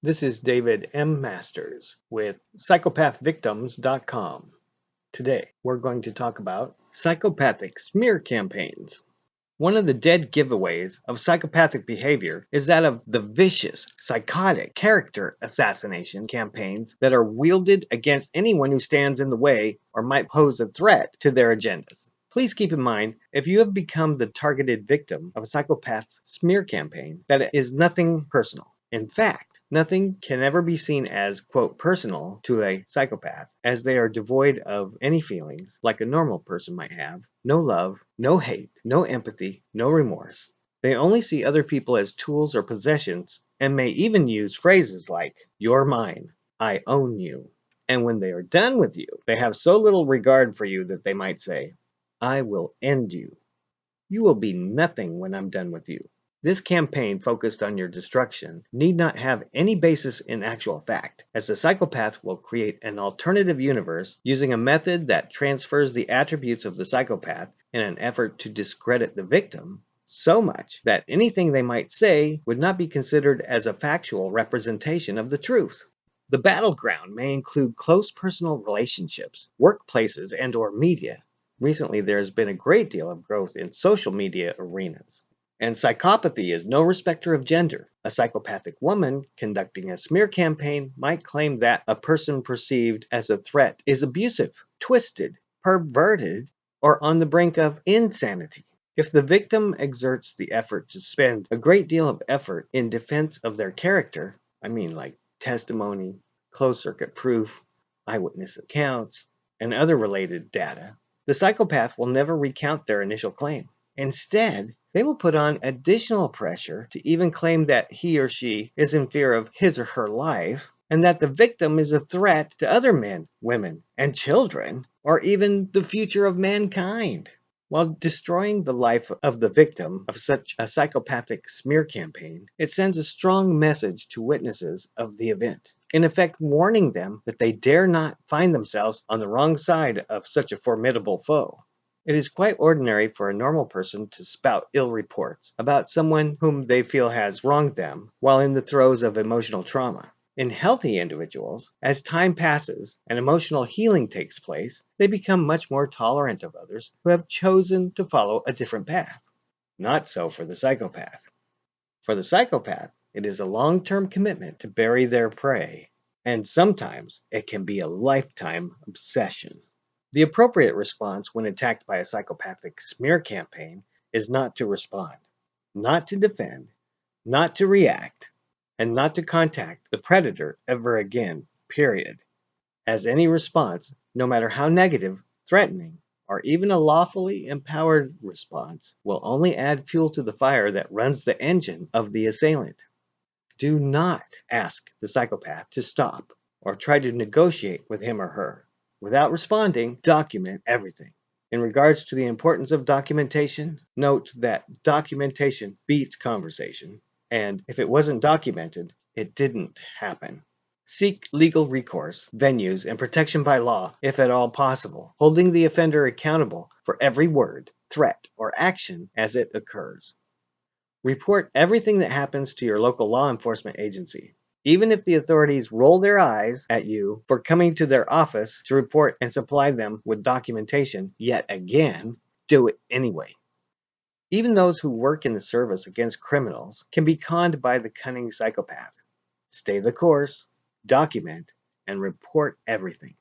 This is David M. Masters with psychopathvictims.com. Today, we're going to talk about psychopathic smear campaigns. One of the dead giveaways of psychopathic behavior is that of the vicious, psychotic character assassination campaigns that are wielded against anyone who stands in the way or might pose a threat to their agendas. Please keep in mind, if you have become the targeted victim of a psychopath's smear campaign, that it is nothing personal. In fact, nothing can ever be seen as, quote, personal to a psychopath, as they are devoid of any feelings like a normal person might have. No love, no hate, no empathy, no remorse. They only see other people as tools or possessions, and may even use phrases like, "You're mine, I own you." And when they are done with you, they have so little regard for you that they might say, "I will end you. You will be nothing when I'm done with you." This campaign focused on your destruction need not have any basis in actual fact, as the psychopath will create an alternative universe using a method that transfers the attributes of the psychopath in an effort to discredit the victim so much that anything they might say would not be considered as a factual representation of the truth. The battleground may include close personal relationships, workplaces, and/or media. Recently, there has been a great deal of growth in social media arenas. And psychopathy is no respecter of gender. A psychopathic woman conducting a smear campaign might claim that a person perceived as a threat is abusive, twisted, perverted, or on the brink of insanity. If the victim exerts the effort to spend a great deal of effort in defense of their character, like testimony, closed circuit proof, eyewitness accounts, and other related data, the psychopath will never recount their initial claim. Instead, they will put on additional pressure to even claim that he or she is in fear of his or her life, and that the victim is a threat to other men, women, and children, or even the future of mankind. While destroying the life of the victim of such a psychopathic smear campaign, it sends a strong message to witnesses of the event, in effect warning them that they dare not find themselves on the wrong side of such a formidable foe. It is quite ordinary for a normal person to spout ill reports about someone whom they feel has wronged them while in the throes of emotional trauma. In healthy individuals, as time passes and emotional healing takes place, they become much more tolerant of others who have chosen to follow a different path. Not so for the psychopath. For the psychopath, it is a long-term commitment to bury their prey, and sometimes it can be a lifetime obsession. The appropriate response when attacked by a psychopathic smear campaign is not to respond, not to defend, not to react, and not to contact the predator ever again, period. As any response, no matter how negative, threatening, or even a lawfully empowered response, will only add fuel to the fire that runs the engine of the assailant. Do not ask the psychopath to stop or try to negotiate with him or her. Without responding, document everything. In regards to the importance of documentation, note that documentation beats conversation, and if it wasn't documented, it didn't happen. Seek legal recourse, venues, and protection by law, if at all possible, holding the offender accountable for every word, threat, or action as it occurs. Report everything that happens to your local law enforcement agency. Even if the authorities roll their eyes at you for coming to their office to report and supply them with documentation yet again, do it anyway. Even those who work in the service against criminals can be conned by the cunning psychopath. Stay the course, document, and report everything.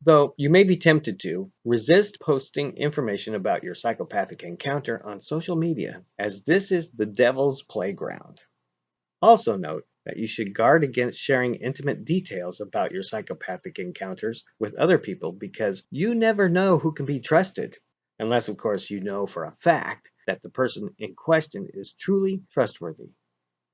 Though you may be tempted to, resist posting information about your psychopathic encounter on social media, as this is the devil's playground. Also note that you should guard against sharing intimate details about your psychopathic encounters with other people because you never know who can be trusted, unless of course you know for a fact that the person in question is truly trustworthy.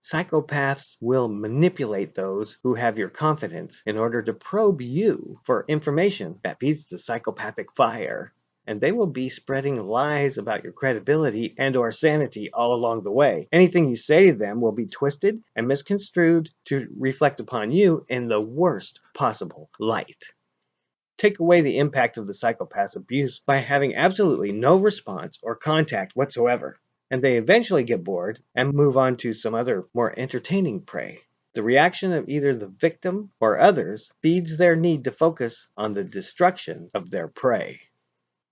Psychopaths will manipulate those who have your confidence in order to probe you for information that feeds the psychopathic fire, and they will be spreading lies about your credibility and/or sanity all along the way. Anything you say to them will be twisted and misconstrued to reflect upon you in the worst possible light. Take away the impact of the psychopath's abuse by having absolutely no response or contact whatsoever, and they eventually get bored and move on to some other more entertaining prey. The reaction of either the victim or others feeds their need to focus on the destruction of their prey.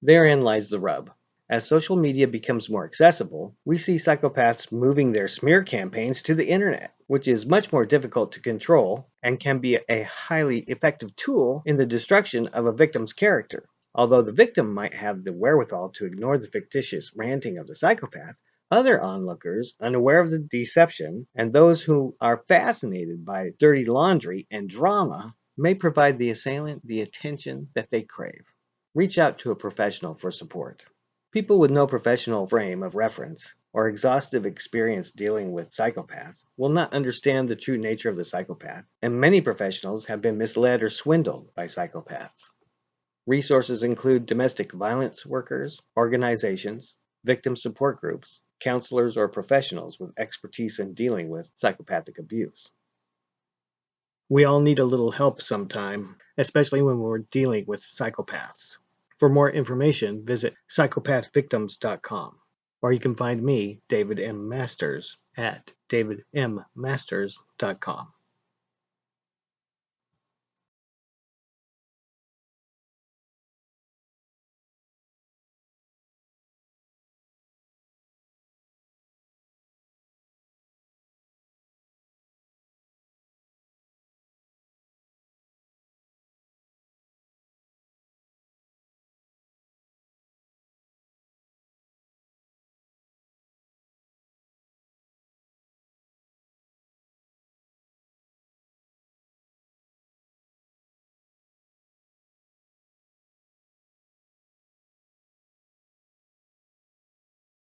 Therein lies the rub. As social media becomes more accessible, we see psychopaths moving their smear campaigns to the internet, which is much more difficult to control and can be a highly effective tool in the destruction of a victim's character. Although the victim might have the wherewithal to ignore the fictitious ranting of the psychopath, other onlookers, unaware of the deception, and those who are fascinated by dirty laundry and drama, may provide the assailant the attention that they crave. Reach out to a professional for support. People with no professional frame of reference or exhaustive experience dealing with psychopaths will not understand the true nature of the psychopath, and many professionals have been misled or swindled by psychopaths. Resources include domestic violence workers, organizations, victim support groups, counselors, or professionals with expertise in dealing with psychopathic abuse. We all need a little help sometime, especially when we're dealing with psychopaths. For more information, visit psychopathvictims.com, or you can find me, David M. Masters, at davidmmasters.com.